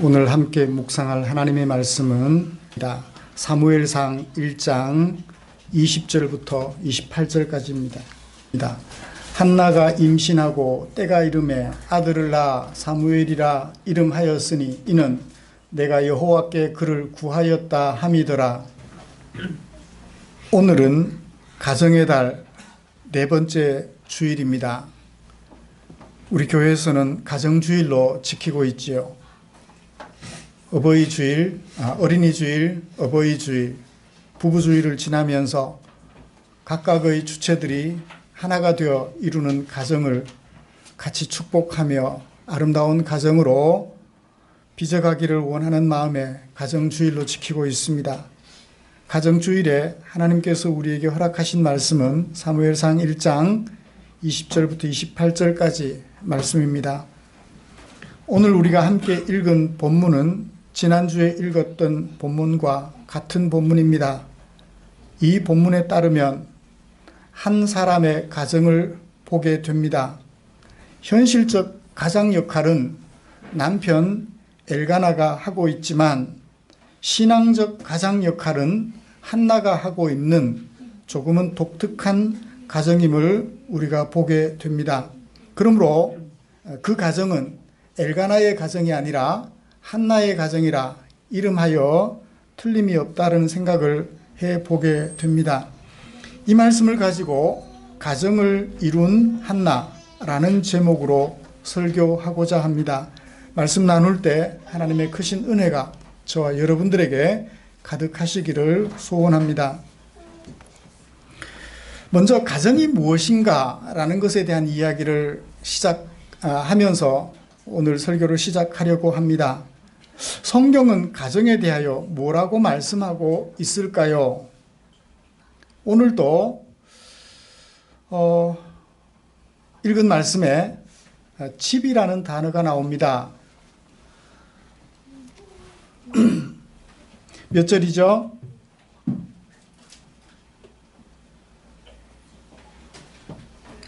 오늘 함께 묵상할 하나님의 말씀은 사무엘상 1장 20절부터 28절까지입니다. 한나가 임신하고 때가 이르매 아들을 낳아 사무엘이라 이름하였으니 이는 내가 여호와께 그를 구하였다 함이더라. 오늘은 가정의 달 네 번째 주일입니다. 우리 교회에서는 가정주일로 지키고 있지요. 어버이주일, 어린이주일, 어버이주일, 부부주일을 지나면서 각각의 주체들이 하나가 되어 이루는 가정을 같이 축복하며 아름다운 가정으로 빚어가기를 원하는 마음에 가정주일로 지키고 있습니다. 가정주일에 하나님께서 우리에게 허락하신 말씀은 사무엘상 1장 20절부터 28절까지 말씀입니다. 오늘 우리가 함께 읽은 본문은 지난주에 읽었던 본문과 같은 본문입니다. 이 본문에 따르면 한 사람의 가정을 보게 됩니다. 현실적 가장 역할은 남편 엘가나가 하고 있지만 신앙적 가장 역할은 한나가 하고 있는 조금은 독특한 가정임을 우리가 보게 됩니다. 그러므로 그 가정은 엘가나의 가정이 아니라 한나의 가정이라 이름하여 틀림이 없다는 생각을 해보게 됩니다. 이 말씀을 가지고 가정을 이룬 한나라는 제목으로 설교하고자 합니다. 말씀 나눌 때 하나님의 크신 은혜가 저와 여러분들에게 가득하시기를 소원합니다. 먼저 가정이 무엇인가라는 것에 대한 이야기를 시작하면서 오늘 설교를 시작하려고 합니다. 성경은 가정에 대하여 뭐라고 말씀하고 있을까요? 오늘도 읽은 말씀에 집이라는 단어가 나옵니다. 몇 절이죠?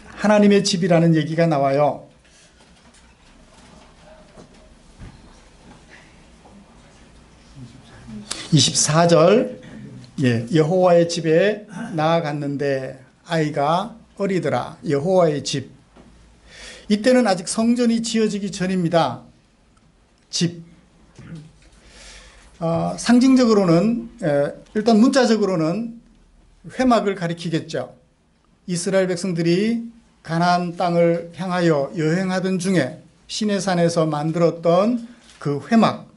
하나님의 집이라는 얘기가 나와요. 24절, 여호와의 집에 나아갔는데 아이가 어리더라. 여호와의 집. 이때는 아직 성전이 지어지기 전입니다. 집. 상징적으로는, 일단 문자적으로는 회막을 가리키겠죠. 이스라엘 백성들이 가나안 땅을 향하여 여행하던 중에 시내산에서 만들었던 그 회막,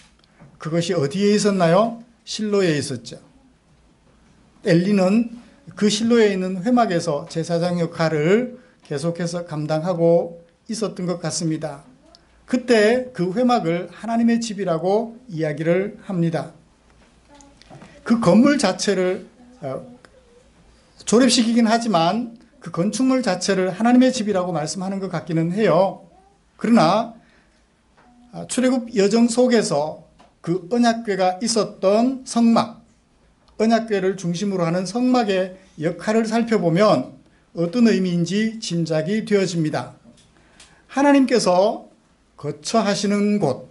그것이 어디에 있었나요? 실로에 있었죠. 엘리는 그 실로에 있는 회막에서 제사장 역할을 계속해서 감당하고 있었던 것 같습니다. 그때 그 회막을 하나님의 집이라고 이야기를 합니다. 그 건물 자체를 조립시키긴 하지만 그 건축물 자체를 하나님의 집이라고 말씀하는 것 같기는 해요. 그러나 출애굽 여정 속에서 그 언약궤가 있었던 성막, 언약궤를 중심으로 하는 성막의 역할을 살펴보면 어떤 의미인지 짐작이 되어집니다. 하나님께서 거처하시는 곳,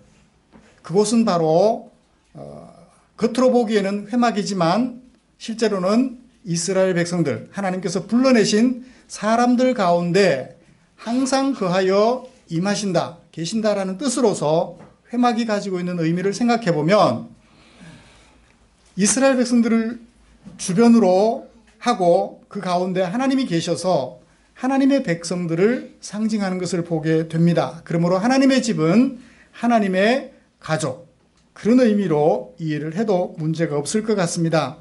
그곳은 바로 겉으로 보기에는 회막이지만 실제로는 이스라엘 백성들, 하나님께서 불러내신 사람들 가운데 항상 거하여 임하신다, 계신다라는 뜻으로서 회막이 가지고 있는 의미를 생각해 보면 이스라엘 백성들을 주변으로 하고 그 가운데 하나님이 계셔서 하나님의 백성들을 상징하는 것을 보게 됩니다. 그러므로 하나님의 집은 하나님의 가족, 그런 의미로 이해를 해도 문제가 없을 것 같습니다.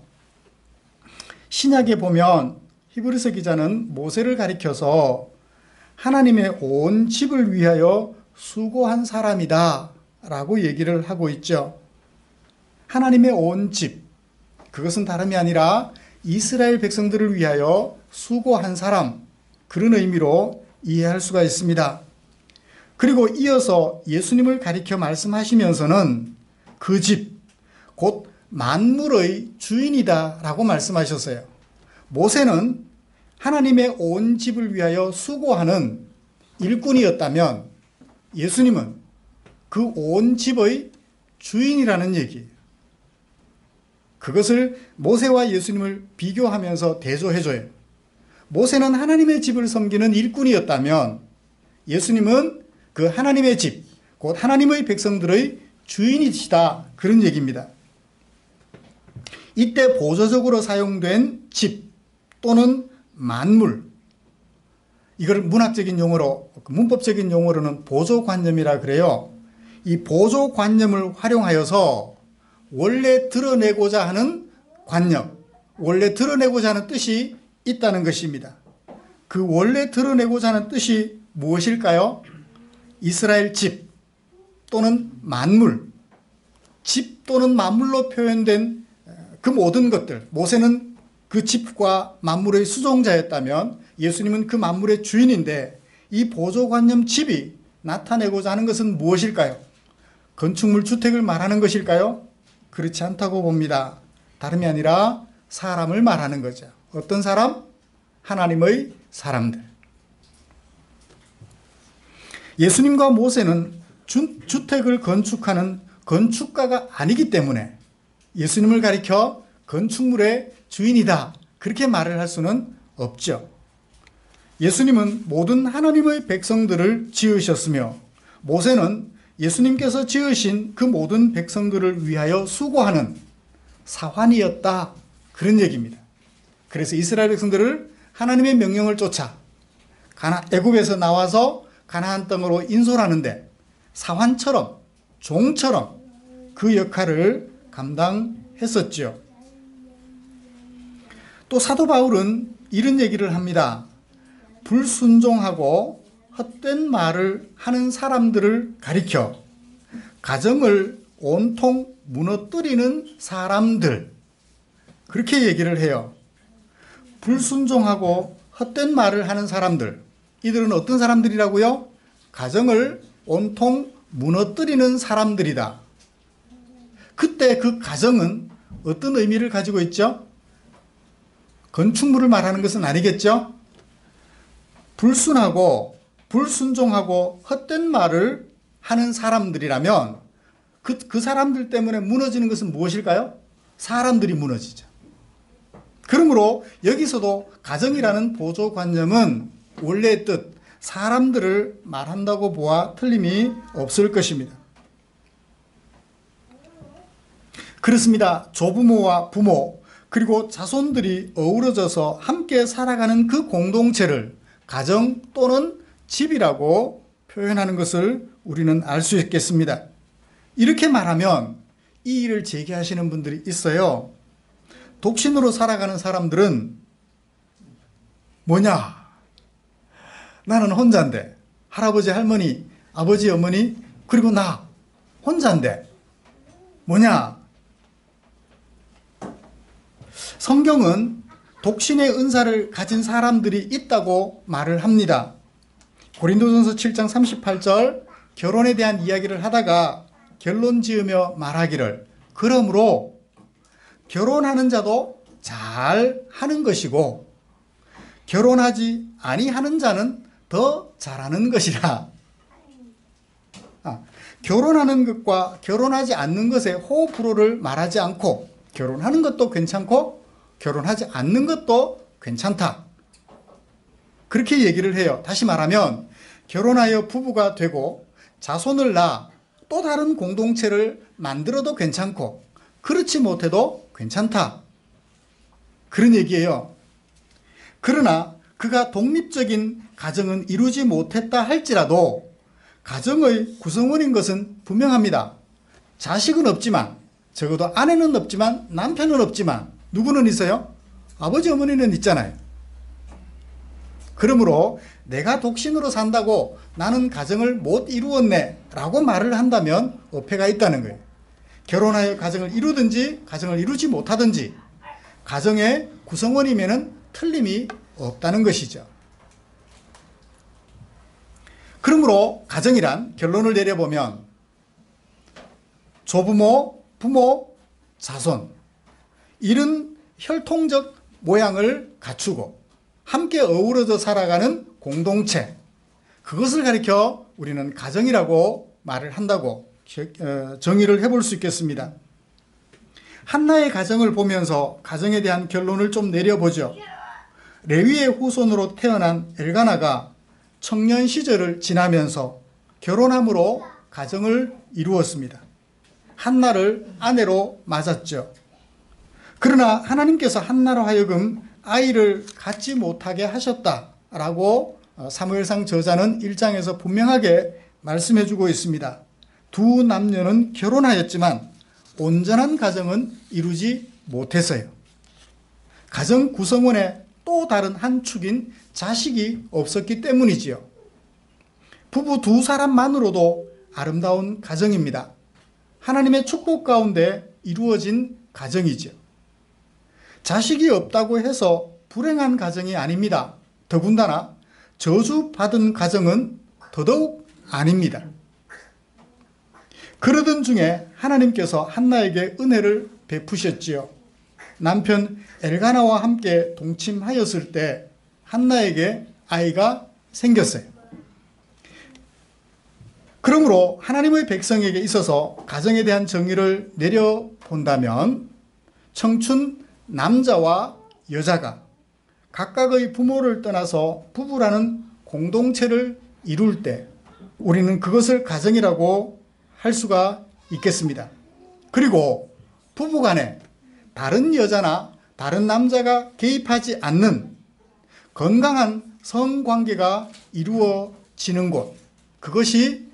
신약에 보면 히브리서 기자는 모세를 가리켜서 하나님의 온 집을 위하여 수고한 사람이다 라고 얘기를 하고 있죠. 하나님의 온 집, 그것은 다름이 아니라 이스라엘 백성들을 위하여 수고한 사람, 그런 의미로 이해할 수가 있습니다. 그리고 이어서 예수님을 가리켜 말씀하시면서는 그 집, 곧 만물의 주인이다 라고 말씀하셨어요. 모세는 하나님의 온 집을 위하여 수고하는 일꾼이었다면 예수님은 그 온 집의 주인이라는 얘기예요. 그것을 모세와 예수님을 비교하면서 대조해줘요. 모세는 하나님의 집을 섬기는 일꾼이었다면 예수님은 그 하나님의 집, 곧 하나님의 백성들의 주인이시다. 그런 얘기입니다. 이때 보조적으로 사용된 집 또는 만물, 이걸 문학적인 용어로, 문법적인 용어로는 보조관념이라 그래요. 이 보조관념을 활용하여서 원래 드러내고자 하는 관념, 원래 드러내고자 하는 뜻이 있다는 것입니다. 그 원래 드러내고자 하는 뜻이 무엇일까요? 이스라엘 집 또는 만물, 집 또는 만물로 표현된 그 모든 것들, 모세는 그 집과 만물의 수종자였다면 예수님은 그 만물의 주인인데, 이 보조관념 집이 나타내고자 하는 것은 무엇일까요? 건축물 주택을 말하는 것일까요? 그렇지 않다고 봅니다. 다름이 아니라 사람을 말하는 거죠. 어떤 사람? 하나님의 사람들. 예수님과 모세는 주택을 건축하는 건축가가 아니기 때문에 예수님을 가리켜 건축물의 주인이다, 그렇게 말을 할 수는 없죠. 예수님은 모든 하나님의 백성들을 지으셨으며 모세는 예수님께서 지으신 그 모든 백성들을 위하여 수고하는 사환이었다, 그런 얘기입니다. 그래서 이스라엘 백성들을 하나님의 명령을 쫓아 애굽에서 나와서 가나안 땅으로 인솔하는데 사환처럼, 종처럼 그 역할을 감당했었죠. 또 사도 바울은 이런 얘기를 합니다. 불순종하고 헛된 말을 하는 사람들을 가리켜 가정을 온통 무너뜨리는 사람들, 그렇게 얘기를 해요. 불순종하고 헛된 말을 하는 사람들, 이들은 어떤 사람들이라고요? 가정을 온통 무너뜨리는 사람들이다. 그때 그 가정은 어떤 의미를 가지고 있죠? 건축물을 말하는 것은 아니겠죠? 불순하고 불순종하고 헛된 말을 하는 사람들이라면 그 사람들 때문에 무너지는 것은 무엇일까요? 사람들이 무너지죠. 그러므로 여기서도 가정이라는 보조관념은 원래의 뜻, 사람들을 말한다고 보아 틀림이 없을 것입니다. 그렇습니다. 조부모와 부모 그리고 자손들이 어우러져서 함께 살아가는 그 공동체를 가정 또는 집이라고 표현하는 것을 우리는 알 수 있겠습니다. 이렇게 말하면 이 일을 제기하시는 분들이 있어요. 독신으로 살아가는 사람들은 뭐냐? 나는 혼자인데, 할아버지, 할머니, 아버지, 어머니, 그리고 나 혼자인데 뭐냐? 성경은 독신의 은사를 가진 사람들이 있다고 말을 합니다. 고린도전서 7장 38절, 결혼에 대한 이야기를 하다가 결론 지으며 말하기를, 그러므로 결혼하는 자도 잘 하는 것이고 결혼하지 아니하는 자는 더 잘하는 것이라. 결혼하는 것과 결혼하지 않는 것의 호불호를 말하지 않고 결혼하는 것도 괜찮고 결혼하지 않는 것도 괜찮다, 그렇게 얘기를 해요. 다시 말하면 결혼하여 부부가 되고 자손을 낳아 또 다른 공동체를 만들어도 괜찮고 그렇지 못해도 괜찮다, 그런 얘기예요. 그러나 그가 독립적인 가정은 이루지 못했다 할지라도 가정의 구성원인 것은 분명합니다. 자식은 없지만, 적어도 아내는 없지만 남편은 없지만 누구는 있어요? 아버지 어머니는 있잖아요. 그러므로 내가 독신으로 산다고 나는 가정을 못 이루었네 라고 말을 한다면 어폐가 있다는 거예요. 결혼하여 가정을 이루든지 가정을 이루지 못하든지 가정의 구성원이면 틀림이 없다는 것이죠. 그러므로 가정이란 결론을 내려보면 조부모, 부모, 자손, 이런 혈통적 모양을 갖추고 함께 어우러져 살아가는 공동체, 그것을 가리켜 우리는 가정이라고 말을 한다고 정의를 해볼 수 있겠습니다. 한나의 가정을 보면서 가정에 대한 결론을 좀 내려보죠. 레위의 후손으로 태어난 엘가나가 청년 시절을 지나면서 결혼함으로 가정을 이루었습니다. 한나를 아내로 맞았죠. 그러나 하나님께서 한나로 하여금 아이를 갖지 못하게 하셨다라고 사무엘상 저자는 1장에서 분명하게 말씀해주고 있습니다. 두 남녀는 결혼하였지만 온전한 가정은 이루지 못했어요. 가정 구성원의 또 다른 한 축인 자식이 없었기 때문이지요. 부부 두 사람만으로도 아름다운 가정입니다. 하나님의 축복 가운데 이루어진 가정이죠. 자식이 없다고 해서 불행한 가정이 아닙니다. 더군다나 저주받은 가정은 더더욱 아닙니다. 그러던 중에 하나님께서 한나에게 은혜를 베푸셨지요. 남편 엘가나와 함께 동침하였을 때 한나에게 아이가 생겼어요. 그러므로 하나님의 백성에게 있어서 가정에 대한 정의를 내려본다면 청춘 남자와 여자가 각각의 부모를 떠나서 부부라는 공동체를 이룰 때 우리는 그것을 가정이라고 할 수가 있겠습니다. 그리고 부부간에 다른 여자나 다른 남자가 개입하지 않는 건강한 성관계가 이루어지는 곳, 그것이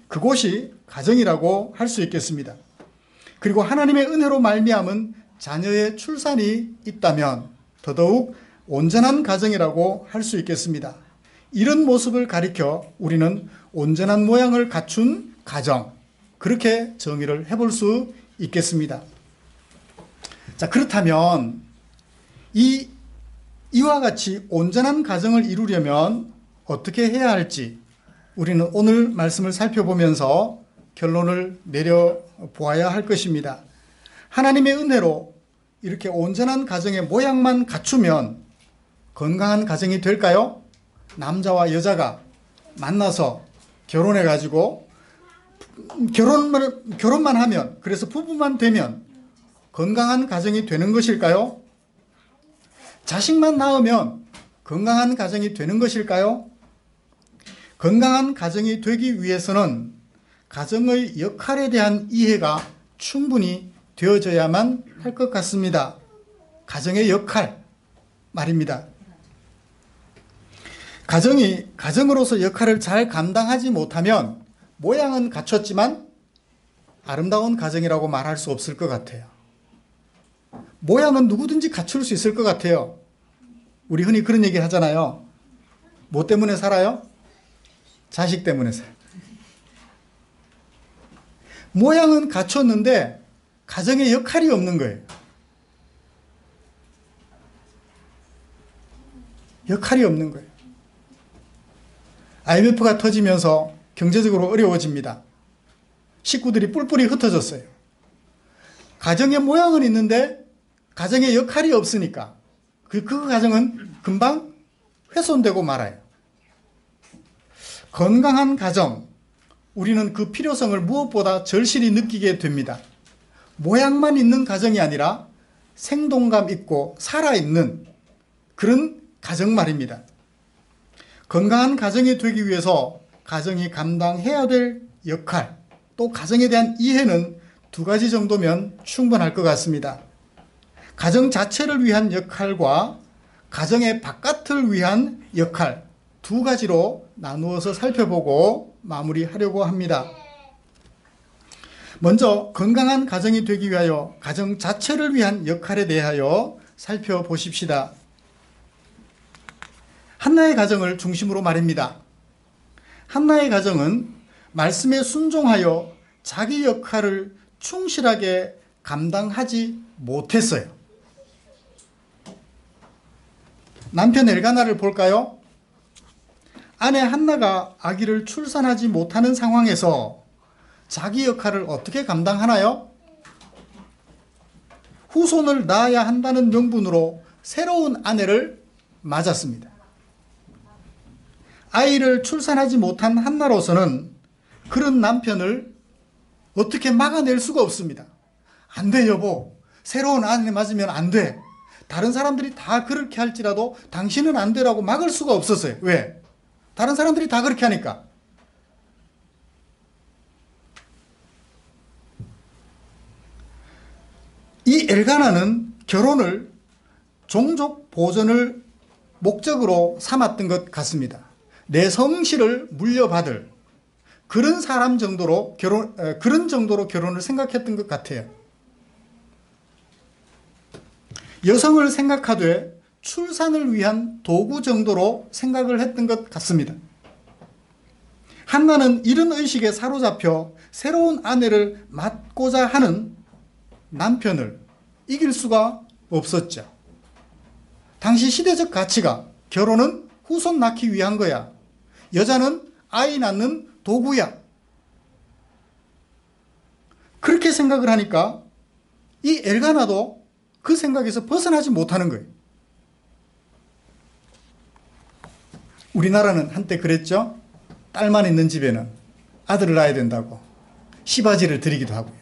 가정이라고 할 수 있겠습니다. 그리고 하나님의 은혜로 말미암은 자녀의 출산이 있다면 더더욱 온전한 가정이라고 할 수 있겠습니다. 이런 모습을 가리켜 우리는 온전한 모양을 갖춘 가정, 그렇게 정의를 해볼 수 있겠습니다. 자, 그렇다면 이와 같이 온전한 가정을 이루려면 어떻게 해야 할지 우리는 오늘 말씀을 살펴보면서 결론을 내려보아야 할 것입니다. 하나님의 은혜로 이렇게 온전한 가정의 모양만 갖추면 건강한 가정이 될까요? 남자와 여자가 만나서 결혼해가지고 결혼만 하면, 그래서 부부만 되면 건강한 가정이 되는 것일까요? 자식만 낳으면 건강한 가정이 되는 것일까요? 건강한 가정이 되기 위해서는 가정의 역할에 대한 이해가 충분히 되어져야만 할 것 같습니다. 가정의 역할 말입니다. 가정이 가정으로서 역할을 잘 감당하지 못하면 모양은 갖췄지만 아름다운 가정이라고 말할 수 없을 것 같아요. 모양은 누구든지 갖출 수 있을 것 같아요. 우리 흔히 그런 얘기 하잖아요. 뭐 때문에 살아요? 자식 때문에 살아요. 모양은 갖췄는데 가정에 역할이 없는 거예요. 역할이 없는 거예요. IMF가 터지면서 경제적으로 어려워집니다. 식구들이 뿔뿔이 흩어졌어요. 가정의 모양은 있는데 가정의 역할이 없으니까 그 가정은 금방 훼손되고 말아요. 건강한 가정, 우리는 그 필요성을 무엇보다 절실히 느끼게 됩니다. 모양만 있는 가정이 아니라 생동감 있고 살아있는 그런 가정 말입니다. 건강한 가정이 되기 위해서 가정이 감당해야 될 역할, 또 가정에 대한 이해는 두 가지 정도면 충분할 것 같습니다. 가정 자체를 위한 역할과 가정의 바깥을 위한 역할, 두 가지로 나누어서 살펴보고 마무리하려고 합니다. 먼저 건강한 가정이 되기 위하여 가정 자체를 위한 역할에 대하여 살펴보십시다. 한나의 가정을 중심으로 말입니다. 한나의 가정은 말씀에 순종하여 자기 역할을 충실하게 감당하지 못했어요. 남편 엘가나를 볼까요? 아내 한나가 아기를 출산하지 못하는 상황에서 자기 역할을 어떻게 감당하나요? 후손을 낳아야 한다는 명분으로 새로운 아내를 맞았습니다. 아이를 출산하지 못한 한나로서는 그런 남편을 어떻게 막아낼 수가 없습니다. 안 돼, 여보. 새로운 아내 맞으면 안 돼. 다른 사람들이 다 그렇게 할지라도 당신은 안 되라고 막을 수가 없었어요. 왜? 다른 사람들이 다 그렇게 하니까. 이 엘가나는 결혼을 종족 보존을 목적으로 삼았던 것 같습니다. 내 성실을 물려받을 그런 사람 정도로 그런 정도로 결혼을 생각했던 것 같아요. 여성을 생각하되 출산을 위한 도구 정도로 생각을 했던 것 같습니다. 한나는 이런 의식에 사로잡혀 새로운 아내를 맡고자 하는 남편을 이길 수가 없었죠. 당시 시대적 가치가 결혼은 후손 낳기 위한 거야. 여자는 아이 낳는 도구야. 그렇게 생각을 하니까 이 엘가나도 그 생각에서 벗어나지 못하는 거예요. 우리나라는 한때 그랬죠. 딸만 있는 집에는 아들을 낳아야 된다고 시바지를 드리기도 하고요.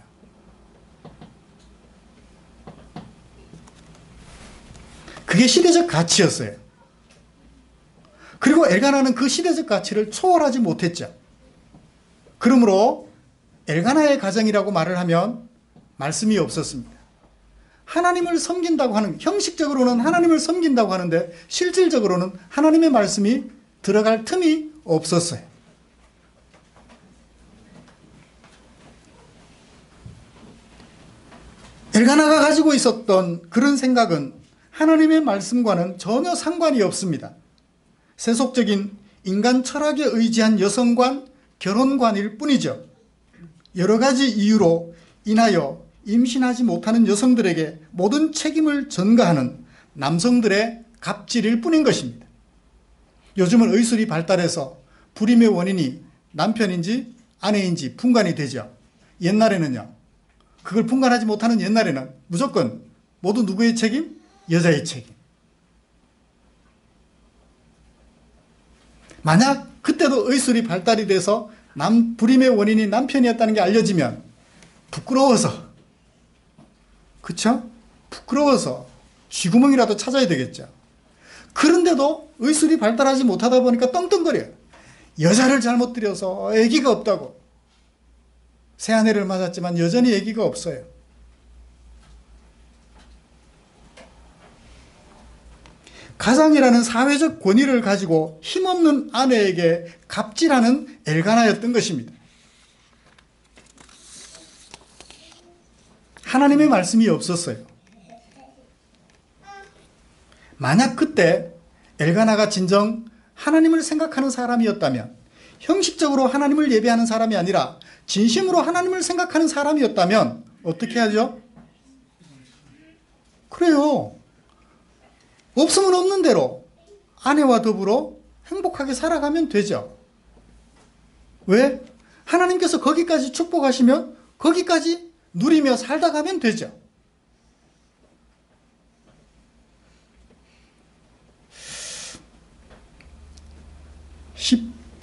그게 시대적 가치였어요. 그리고 엘가나는 그 시대적 가치를 초월하지 못했죠. 그러므로 엘가나의 가정이라고 말을 하면 말씀이 없었습니다. 하나님을 섬긴다고 하는, 형식적으로는 하나님을 섬긴다고 하는데 실질적으로는 하나님의 말씀이 들어갈 틈이 없었어요. 엘가나가 가지고 있었던 그런 생각은 하나님의 말씀과는 전혀 상관이 없습니다. 세속적인 인간 철학에 의지한 여성관, 결혼관일 뿐이죠. 여러 가지 이유로 인하여 임신하지 못하는 여성들에게 모든 책임을 전가하는 남성들의 갑질일 뿐인 것입니다. 요즘은 의술이 발달해서 불임의 원인이 남편인지 아내인지 분간이 되죠. 옛날에는요. 그걸 분간하지 못하는 옛날에는 무조건 모두 누구의 책임? 여자의 책임. 만약 그때도 의술이 발달이 돼서 불임의 원인이 남편이었다는 게 알려지면 부끄러워서, 그쵸? 부끄러워서 쥐구멍이라도 찾아야 되겠죠. 그런데도 의술이 발달하지 못하다 보니까 떵떵거려요. 여자를 잘못 들여서 아기가 없다고. 새아내를 맞았지만 여전히 아기가 없어요. 가장이라는 사회적 권위를 가지고 힘없는 아내에게 갑질하는 엘가나였던 것입니다. 하나님의 말씀이 없었어요. 만약 그때 엘가나가 진정 하나님을 생각하는 사람이었다면, 형식적으로 하나님을 예배하는 사람이 아니라 진심으로 하나님을 생각하는 사람이었다면 어떻게 하죠? 그래요. 없으면 없는 대로 아내와 더불어 행복하게 살아가면 되죠. 왜? 하나님께서 거기까지 축복하시면 거기까지 누리며 살다 가면 되죠.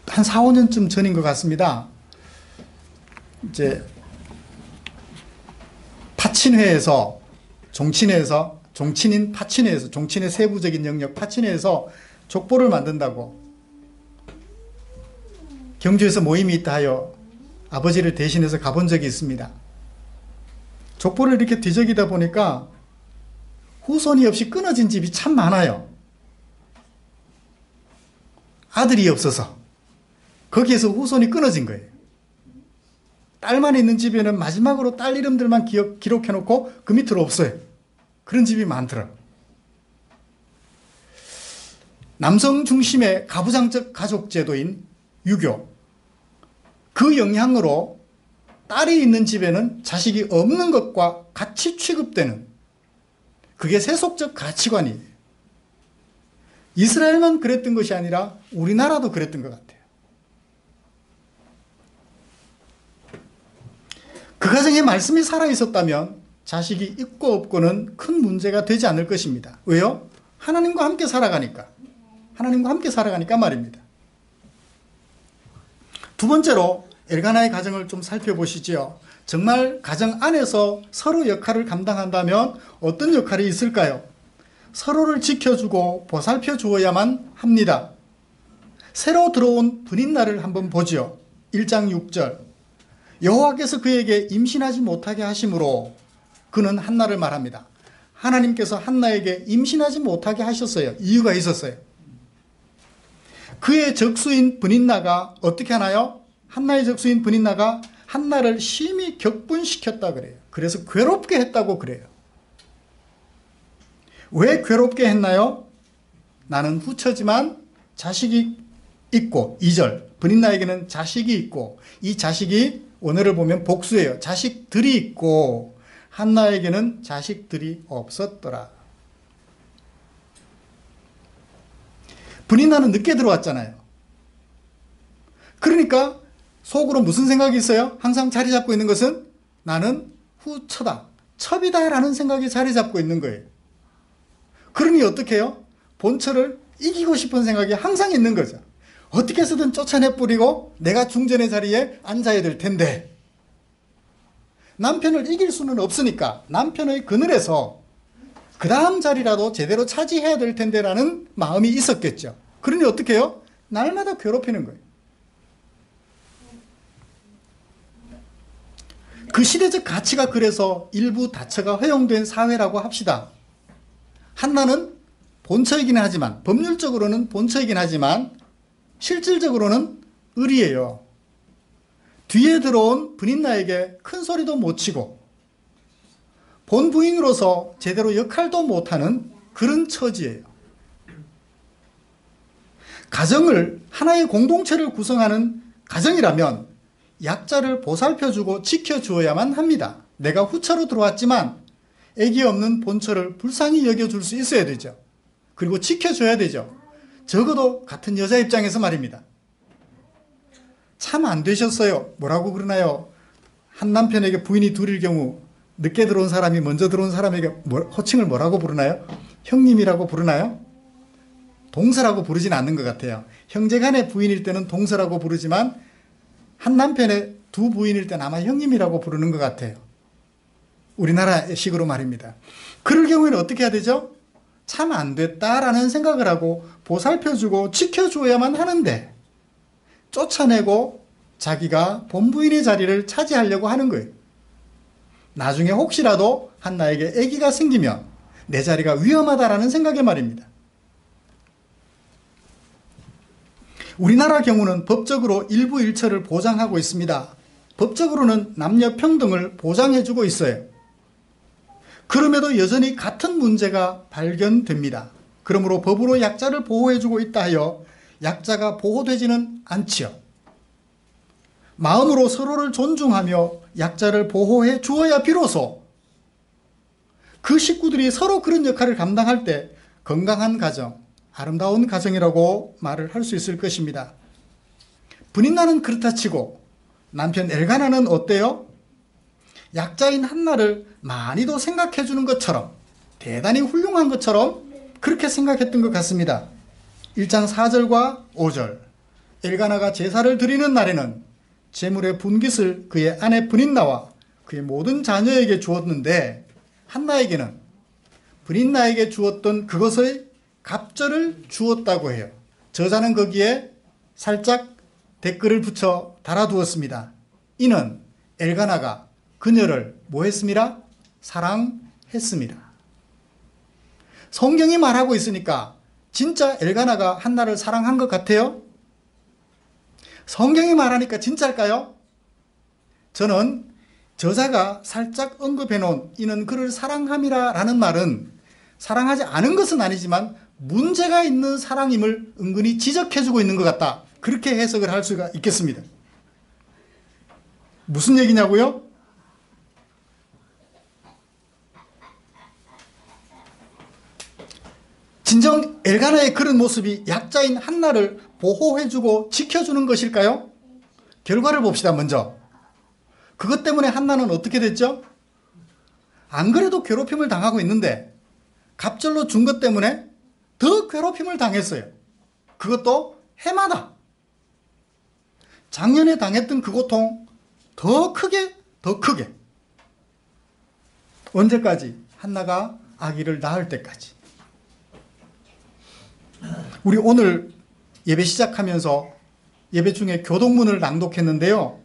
한 4, 5년쯤 전인 것 같습니다. 이제 파친회에서 종친인 파친회에서, 종친의 세부적인 영역 파친회에서 족보를 만든다고 경주에서 모임이 있다 하여 아버지를 대신해서 가본 적이 있습니다. 족보를 이렇게 뒤적이다 보니까 후손이 없이 끊어진 집이 참 많아요. 아들이 없어서 거기에서 후손이 끊어진 거예요. 딸만 있는 집에는 마지막으로 딸 이름들만 기록해놓고 그 밑으로 없어요. 그런 집이 많더라고요. 남성 중심의 가부장적 가족 제도인 유교, 그 영향으로 딸이 있는 집에는 자식이 없는 것과 같이 취급되는, 그게 세속적 가치관이에요. 이스라엘만 그랬던 것이 아니라 우리나라도 그랬던 것 같아요. 그 가정에 말씀이 살아있었다면 자식이 있고 없고는 큰 문제가 되지 않을 것입니다. 왜요? 하나님과 함께 살아가니까. 하나님과 함께 살아가니까 말입니다. 두 번째로 엘가나의 가정을 좀 살펴보시죠. 정말 가정 안에서 서로 역할을 감당한다면 어떤 역할이 있을까요? 서로를 지켜주고 보살펴 주어야만 합니다. 새로 들어온 분인나를 한번 보지요. 1장 6절. 여호와께서 그에게 임신하지 못하게 하심으로 그는 한나를 말합니다. 하나님께서 한나에게 임신하지 못하게 하셨어요. 이유가 있었어요. 그의 적수인 분인나가 어떻게 하나요? 한나의 적수인 분인나가 한나를 심히 격분시켰다 그래요. 그래서 괴롭게 했다고 그래요. 왜 괴롭게 했나요? 나는 후처지만 자식이 있고, 2절 분인나에게는 자식이 있고, 이 자식이 원어를 보면 복수예요. 자식들이 있고 한나에게는 자식들이 없었더라. 분인나는 늦게 들어왔잖아요. 그러니까 속으로 무슨 생각이 있어요? 항상 자리 잡고 있는 것은 나는 후처다, 첩이다 라는 생각이 자리 잡고 있는 거예요. 그러니 어떻게 해요? 본처를 이기고 싶은 생각이 항상 있는 거죠. 어떻게 해서든 쫓아내버리고 내가 중전의 자리에 앉아야 될 텐데 남편을 이길 수는 없으니까 남편의 그늘에서 그 다음 자리라도 제대로 차지해야 될 텐데 라는 마음이 있었겠죠. 그러니 어떻게 해요? 날마다 괴롭히는 거예요. 그 시대적 가치가 그래서 일부 다처가 허용된 사회라고 합시다. 한나는 본처이긴 하지만, 법률적으로는 본처이긴 하지만 실질적으로는 을이에요. 뒤에 들어온 분인나에게 큰 소리도 못 치고 본 부인으로서 제대로 역할도 못하는 그런 처지예요. 가정을, 하나의 공동체를 구성하는 가정이라면 약자를 보살펴주고 지켜주어야만 합니다. 내가 후처로 들어왔지만 애기 없는 본처를 불쌍히 여겨줄 수 있어야 되죠. 그리고 지켜줘야 되죠. 적어도 같은 여자 입장에서 말입니다. 참 안 되셨어요. 뭐라고 그러나요? 한 남편에게 부인이 둘일 경우 늦게 들어온 사람이 먼저 들어온 사람에게 호칭을 뭐라고 부르나요? 형님이라고 부르나요? 동서라고 부르진 않는 것 같아요. 형제간의 부인일 때는 동서라고 부르지만 한 남편의 두 부인일 때는 아마 형님이라고 부르는 것 같아요. 우리나라식으로 말입니다. 그럴 경우에는 어떻게 해야 되죠? 참 안 됐다라는 생각을 하고 보살펴주고 지켜줘야만 하는데 쫓아내고 자기가 본부인의 자리를 차지하려고 하는 거예요. 나중에 혹시라도 한나에게 아기가 생기면 내 자리가 위험하다라는 생각에 말입니다. 우리나라 경우는 법적으로 일부 일처를 보장하고 있습니다. 법적으로는 남녀 평등을 보장해주고 있어요. 그럼에도 여전히 같은 문제가 발견됩니다. 그러므로 법으로 약자를 보호해주고 있다 하여 약자가 보호되지는 않지요. 마음으로 서로를 존중하며 약자를 보호해 주어야 비로소 그 식구들이 서로 그런 역할을 감당할 때 건강한 가정, 아름다운 가정이라고 말을 할 수 있을 것입니다. 분인나는 그렇다 치고 남편 엘가나는 어때요? 약자인 한나를 많이도 생각해 주는 것처럼, 대단히 훌륭한 것처럼 그렇게 생각했던 것 같습니다. 1장 4절과 5절. 엘가나가 제사를 드리는 날에는 제물의 분깃을 그의 아내 분인나와 그의 모든 자녀에게 주었는데 한나에게는 분인나에게 주었던 그것의 갑절을 주었다고 해요. 저자는 거기에 살짝 댓글을 붙여 달아두었습니다. 이는 엘가나가 그녀를 뭐 했습니다? 사랑했습니다. 성경이 말하고 있으니까 진짜 엘가나가 한나를 사랑한 것 같아요? 성경이 말하니까 진짜일까요? 저는 저자가 살짝 언급해 놓은 이는 그를 사랑함이라 라는 말은 사랑하지 않은 것은 아니지만 문제가 있는 사랑임을 은근히 지적해주고 있는 것 같다. 그렇게 해석을 할 수가 있겠습니다. 무슨 얘기냐고요? 진정 엘가나의 그런 모습이 약자인 한나를 보호해주고 지켜주는 것일까요? 결과를 봅시다. 먼저 그것 때문에 한나는 어떻게 됐죠? 안 그래도 괴롭힘을 당하고 있는데 갑절로 준 것 때문에 더 괴롭힘을 당했어요. 그것도 해마다. 작년에 당했던 그 고통 더 크게 더 크게. 언제까지? 한나가 아기를 낳을 때까지. 우리 오늘 예배 시작하면서 예배 중에 교동문을 낭독했는데요.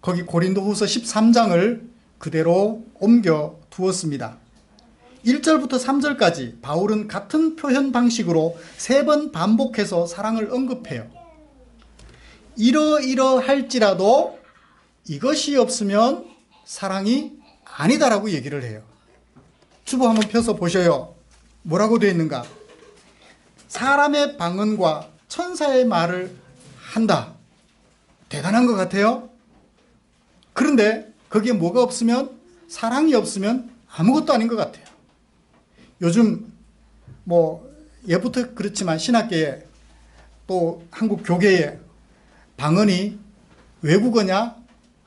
거기 고린도후서 13장을 그대로 옮겨 두었습니다. 1절부터 3절까지 바울은 같은 표현 방식으로 3번 반복해서 사랑을 언급해요. 이러이러할지라도 이것이 없으면 사랑이 아니다라고 얘기를 해요. 주보 한번 펴서 보셔요. 뭐라고 되어 있는가? 사람의 방언과 천사의 말을 한다. 대단한 것 같아요. 그런데 거기에 뭐가 없으면, 사랑이 없으면 아무것도 아닌 것 같아요. 요즘 예부터 그렇지만 신학계에 또 한국 교계에 방언이 외국어냐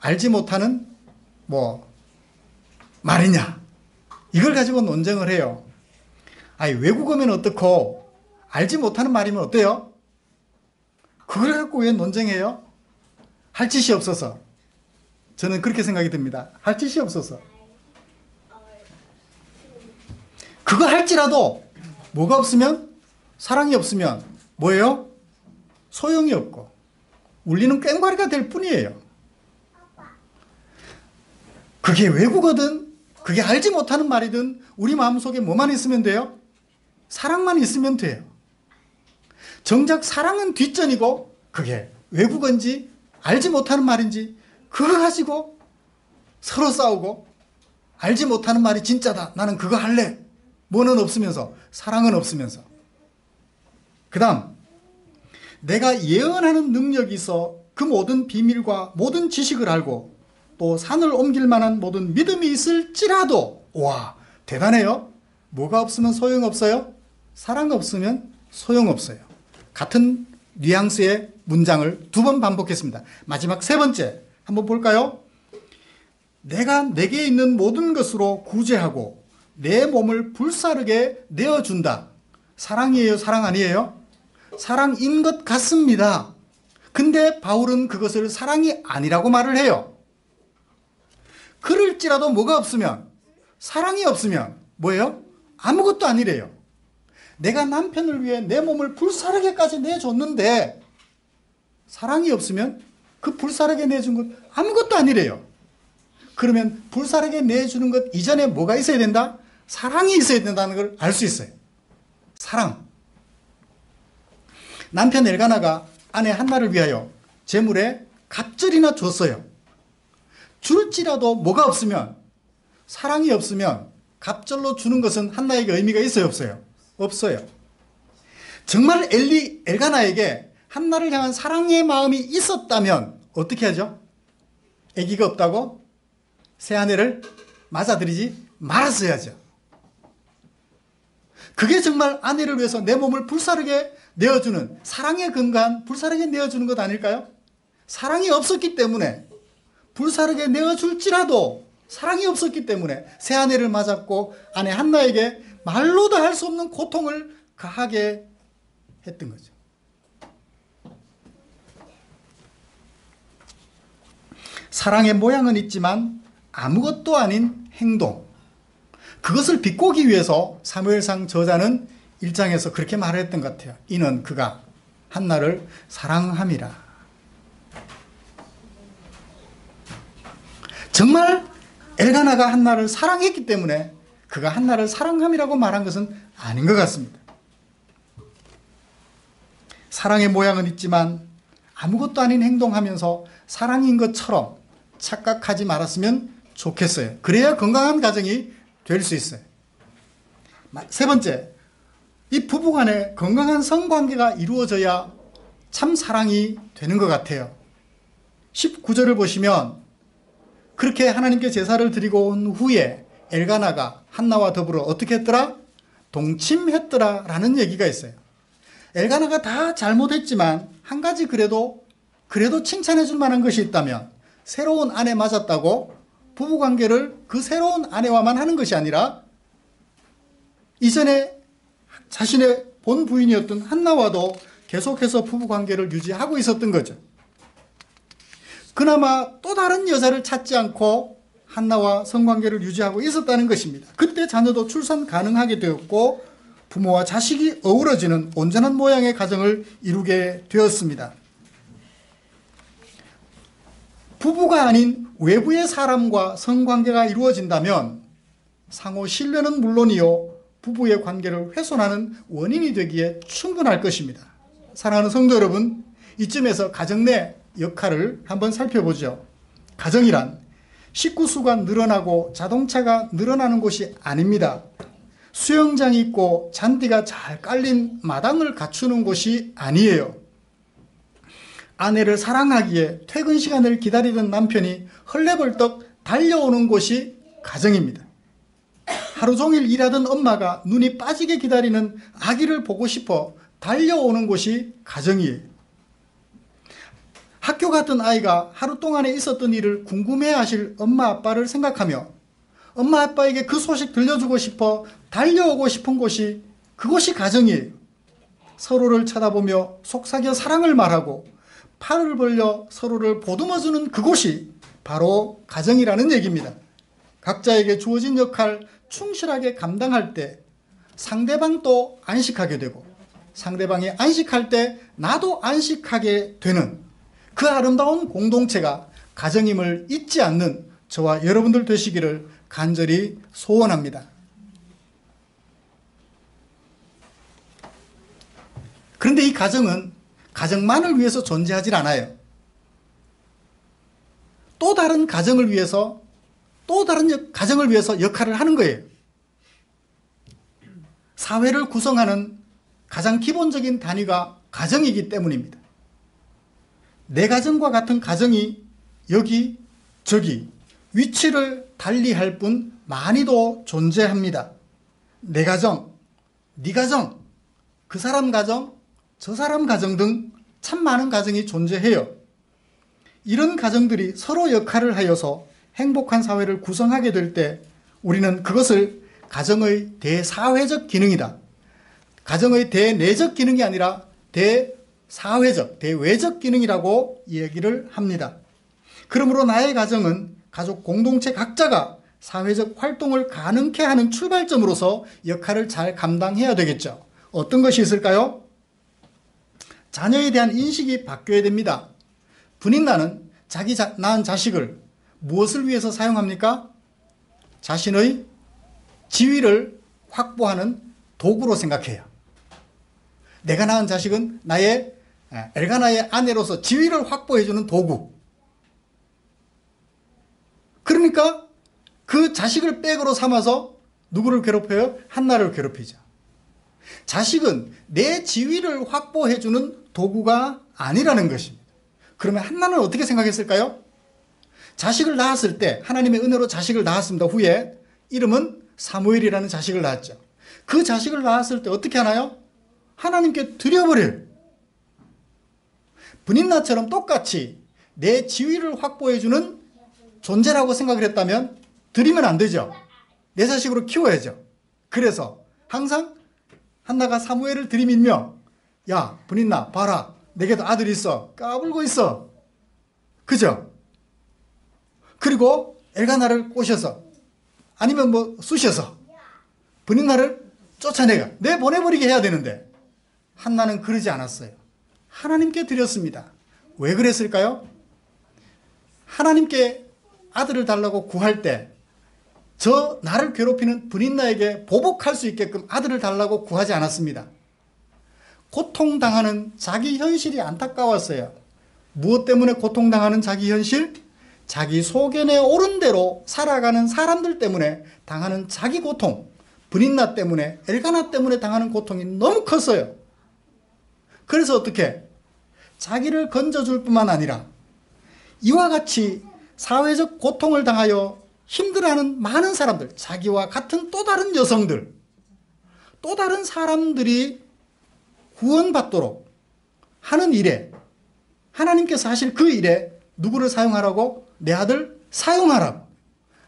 알지 못하는 말이냐, 이걸 가지고 논쟁을 해요. 아니, 외국어면 어떻고 알지 못하는 말이면 어때요? 그걸 갖고 왜 논쟁해요? 할 짓이 없어서. 저는 그렇게 생각이 듭니다. 할 짓이 없어서. 그거 할지라도 뭐가 없으면, 사랑이 없으면 뭐예요? 소용이 없고 울리는 꽹과리가 될 뿐이에요. 그게 외국어든 그게 알지 못하는 말이든 우리 마음속에 뭐만 있으면 돼요? 사랑만 있으면 돼요. 정작 사랑은 뒷전이고 그게 외국어인지 알지 못하는 말인지 그거 가지고 서로 싸우고, 알지 못하는 말이 진짜다, 나는 그거 할래, 뭐는 없으면서, 사랑은 없으면서. 그 다음, 내가 예언하는 능력이 있어 그 모든 비밀과 모든 지식을 알고 또 산을 옮길 만한 모든 믿음이 있을지라도, 와, 대단해요. 뭐가 없으면 소용없어요? 사랑 없으면 소용없어요. 같은 뉘앙스의 문장을 2번 반복했습니다. 마지막 3번째 한번 볼까요? 내가 내게 있는 모든 것으로 구제하고 내 몸을 불사르게 내어준다. 사랑이에요? 사랑 아니에요? 사랑인 것 같습니다. 근데 바울은 그것을 사랑이 아니라고 말을 해요. 그럴지라도 뭐가 없으면, 사랑이 없으면 뭐예요? 아무것도 아니래요. 내가 남편을 위해 내 몸을 불사르게까지 내줬는데 사랑이 없으면 그 불사르게 내준 것 아무것도 아니래요. 그러면 불사르게 내주는 것 이전에 뭐가 있어야 된다? 사랑이 있어야 된다는 걸 알 수 있어요. 사랑. 남편 엘가나가 아내 한나를 위하여 제물에 갑절이나 줬어요. 줄지라도 뭐가 없으면, 사랑이 없으면 갑절로 주는 것은 한나에게 의미가 있어요, 없어요? 없어요. 정말 엘가나에게 한나를 향한 사랑의 마음이 있었다면 어떻게 하죠? 아기가 없다고 새 아내를 맞아들이지 말았어야죠. 그게 정말 아내를 위해서 내 몸을 불사르게 내어주는, 사랑에 근거한 불사르게 내어주는 것 아닐까요? 사랑이 없었기 때문에, 불사르게 내어줄지라도 사랑이 없었기 때문에 새 아내를 맞았고 아내 한나에게 말로도 할 수 없는 고통을 가하게 했던 거죠. 사랑의 모양은 있지만 아무것도 아닌 행동, 그것을 비꼬기 위해서 사무엘상 저자는 1장에서 그렇게 말했던 것 같아요. 이는 그가 한나를 사랑함이라. 정말 엘가나가 한나를 사랑했기 때문에 그가 한나를 사랑함이라고 말한 것은 아닌 것 같습니다. 사랑의 모양은 있지만 아무것도 아닌 행동하면서 사랑인 것처럼 착각하지 말았으면 좋겠어요. 그래야 건강한 가정이 될 수 있어요. 3번째, 이 부부간에 건강한 성관계가 이루어져야 참 사랑이 되는 것 같아요. 19절을 보시면 그렇게 하나님께 제사를 드리고 온 후에 엘가나가 한나와 더불어 어떻게 했더라? 동침했더라 라는 얘기가 있어요. 엘가나가 다 잘못했지만 한 가지 그래도 칭찬해 줄 만한 것이 있다면, 새로운 아내 맞았다고 부부관계를 그 새로운 아내와만 하는 것이 아니라 이전에 자신의 본 부인이었던 한나와도 계속해서 부부관계를 유지하고 있었던 거죠. 그나마 또 다른 여자를 찾지 않고 한나와 성관계를 유지하고 있었다는 것입니다. 그때 자녀도 출산 가능하게 되었고 부모와 자식이 어우러지는 온전한 모양의 가정을 이루게 되었습니다. 부부가 아닌 외부의 사람과 성관계가 이루어진다면 상호 신뢰는 물론이요 부부의 관계를 훼손하는 원인이 되기에 충분할 것입니다. 사랑하는 성도 여러분, 이쯤에서 가정 내 역할을 한번 살펴보죠. 가정이란 식구 수가 늘어나고 자동차가 늘어나는 곳이 아닙니다. 수영장이 있고 잔디가 잘 깔린 마당을 갖추는 곳이 아니에요. 아내를 사랑하기에 퇴근 시간을 기다리던 남편이 헐레벌떡 달려오는 곳이 가정입니다. 하루 종일 일하던 엄마가 눈이 빠지게 기다리는 아기를 보고 싶어 달려오는 곳이 가정이에요. 학교 갔던 아이가 하루 동안에 있었던 일을 궁금해하실 엄마 아빠를 생각하며 엄마 아빠에게 그 소식 들려주고 싶어 달려오고 싶은 곳이 그곳이 가정이에요. 서로를 쳐다보며 속삭여 사랑을 말하고 팔을 벌려 서로를 보듬어주는 그곳이 바로 가정이라는 얘기입니다. 각자에게 주어진 역할 충실하게 감당할 때 상대방도 안식하게 되고 상대방이 안식할 때 나도 안식하게 되는 그 아름다운 공동체가 가정임을 잊지 않는 저와 여러분들 되시기를 간절히 소원합니다. 그런데 이 가정은 가정만을 위해서 존재하지 않아요. 또 다른 가정을 위해서 가정을 위해서 역할을 하는 거예요. 사회를 구성하는 가장 기본적인 단위가 가정이기 때문입니다. 내 가정과 같은 가정이 여기 저기 위치를 달리할 뿐 많이도 존재합니다. 내 가정, 네 가정, 그 사람 가정, 저 사람 가정 등 참 많은 가정이 존재해요. 이런 가정들이 서로 역할을 하여서 행복한 사회를 구성하게 될 때 우리는 그것을 가정의 대사회적 기능이다. 가정의 대내적 기능이 아니라 대사회적, 대외적 기능이라고 얘기를 합니다. 그러므로 나의 가정은 가족 공동체 각자가 사회적 활동을 가능케 하는 출발점으로서 역할을 잘 감당해야 되겠죠. 어떤 것이 있을까요? 자녀에 대한 인식이 바뀌어야 됩니다. 분인나는 자기 낳은 자식을 무엇을 위해서 사용합니까? 자신의 지위를 확보하는 도구로 생각해요. 내가 낳은 자식은 나의 엘가나의 아내로서 지위를 확보해주는 도구. 그러니까 그 자식을 백으로 삼아서 누구를 괴롭혀요? 한나를 괴롭히죠. 자식은 내 지위를 확보해주는 도구가 아니라는 것입니다. 그러면 한나는 어떻게 생각했을까요? 자식을 낳았을 때 하나님의 은혜로 자식을 낳았습니다. 후에 이름은 사무엘이라는 자식을 낳았죠. 그 자식을 낳았을 때 어떻게 하나요? 하나님께 드려버려요. 분인나처럼 똑같이 내 지위를 확보해주는 존재라고 생각을 했다면 드리면 안 되죠. 내 자식으로 키워야죠. 그래서 항상 한나가 사무엘을 들이밀며 야 분인나 봐라 내게도 아들이 있어 까불고 있어. 그죠? 그리고 엘가나를 꼬셔서 아니면 뭐 쑤셔서 분인나를 내보내버리게 해야 되는데 한나는 그러지 않았어요. 하나님께 드렸습니다. 왜 그랬을까요? 하나님께 아들을 달라고 구할 때 나를 괴롭히는 분인나에게 보복할 수 있게끔 아들을 달라고 구하지 않았습니다. 고통당하는 자기 현실이 안타까웠어요. 무엇 때문에 고통당하는 자기 현실? 자기 소견에 옳은 대로 살아가는 사람들 때문에 당하는 자기 고통, 분인나 때문에, 엘가나 때문에 당하는 고통이 너무 컸어요. 그래서 어떻게? 자기를 건져줄 뿐만 아니라 이와 같이 사회적 고통을 당하여 힘들어하는 많은 사람들, 자기와 같은 또 다른 여성들, 또 다른 사람들이 구원받도록 하는 일에 하나님께서 하실 그 일에 누구를 사용하라고? 내 아들 사용하라고.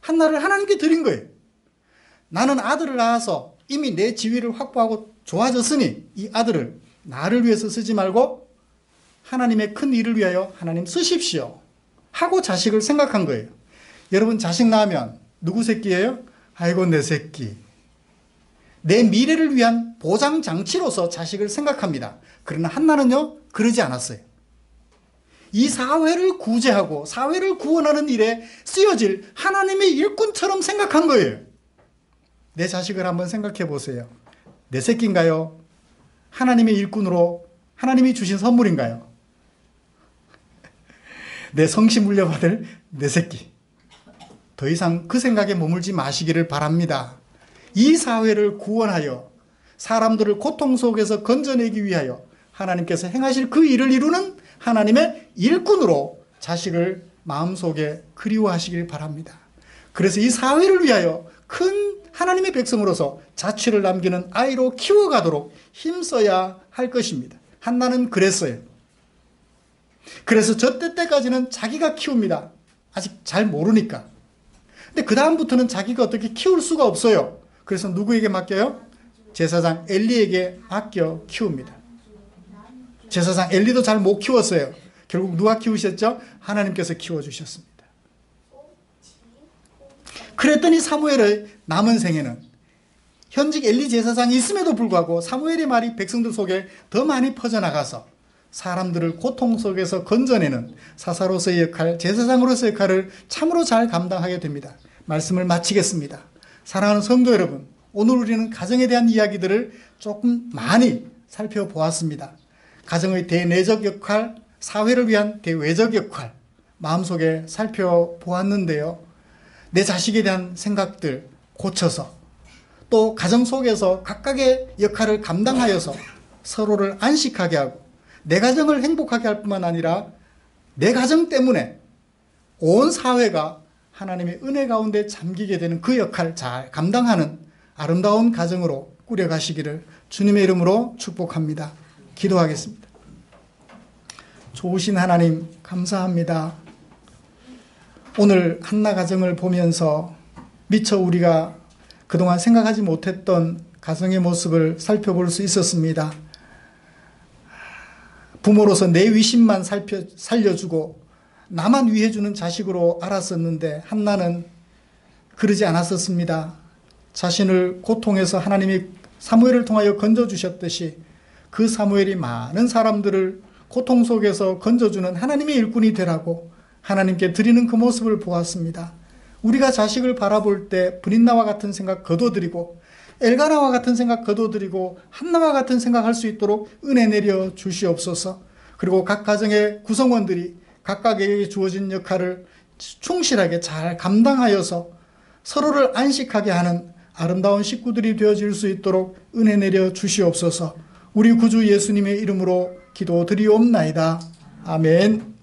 한나를 하나님께 드린 거예요. 나는 아들을 낳아서 이미 내 지위를 확보하고 좋아졌으니 이 아들을 나를 위해서 쓰지 말고 하나님의 큰 일을 위하여 하나님 쓰십시오. 하고 자식을 생각한 거예요. 여러분 자식 낳으면 누구 새끼예요? 아이고 내 새끼. 내 미래를 위한 보장 장치로서 자식을 생각합니다. 그러나 한나는요 그러지 않았어요. 이 사회를 구제하고 사회를 구원하는 일에 쓰여질 하나님의 일꾼처럼 생각한 거예요. 내 자식을 한번 생각해 보세요. 내 새끼인가요? 하나님의 일꾼으로 하나님이 주신 선물인가요? 내 성시 물려받을 내 새끼. 더 이상 그 생각에 머물지 마시기를 바랍니다. 이 사회를 구원하여 사람들을 고통 속에서 건져내기 위하여 하나님께서 행하실 그 일을 이루는 하나님의 일꾼으로 자식을 마음속에 그리워하시길 바랍니다. 그래서 이 사회를 위하여 큰 하나님의 백성으로서 자취를 남기는 아이로 키워가도록 힘써야 할 것입니다. 한나는 그랬어요. 그래서 저 때까지는 자기가 키웁니다. 아직 잘 모르니까. 근데 그 다음부터는 자기가 어떻게 키울 수가 없어요. 그래서 누구에게 맡겨요? 제사장 엘리에게 맡겨 키웁니다. 제사장 엘리도 잘 못 키웠어요. 결국 누가 키우셨죠? 하나님께서 키워주셨습니다. 그랬더니 사무엘의 남은 생애는 현직 엘리 제사장이 있음에도 불구하고 사무엘의 말이 백성들 속에 더 많이 퍼져나가서 사람들을 고통 속에서 건져내는 사사로서의 역할, 제사장으로서의 역할을 참으로 잘 감당하게 됩니다. 말씀을 마치겠습니다. 사랑하는 성도 여러분, 오늘 우리는 가정에 대한 이야기들을 조금 많이 살펴보았습니다. 가정의 대내적 역할, 사회를 위한 대외적 역할, 마음속에 살펴보았는데요. 내 자식에 대한 생각들 고쳐서 또 가정 속에서 각각의 역할을 감당하여서 서로를 안식하게 하고 내 가정을 행복하게 할 뿐만 아니라 내 가정 때문에 온 사회가 하나님의 은혜 가운데 잠기게 되는 그 역할을 잘 감당하는 아름다운 가정으로 꾸려가시기를 주님의 이름으로 축복합니다. 기도하겠습니다. 좋으신 하나님 감사합니다. 오늘 한나 가정을 보면서 미처 우리가 그동안 생각하지 못했던 가정의 모습을 살펴볼 수 있었습니다. 부모로서 내 위신만 살려주고 나만 위해주는 자식으로 알았었는데 한나는 그러지 않았었습니다. 자신을 고통에서 하나님이 사무엘을 통하여 건져주셨듯이 그 사무엘이 많은 사람들을 고통 속에서 건져주는 하나님의 일꾼이 되라고 하나님께 드리는 그 모습을 보았습니다. 우리가 자식을 바라볼 때 브린나와 같은 생각 거둬들이고 엘가나와 같은 생각 거둬들이고 한나와 같은 생각할 수 있도록 은혜 내려 주시옵소서. 그리고 각 가정의 구성원들이 각각에게 주어진 역할을 충실하게 잘 감당하여서 서로를 안식하게 하는 아름다운 식구들이 되어질 수 있도록 은혜 내려 주시옵소서. 우리 구주 예수님의 이름으로 기도드리옵나이다. 아멘.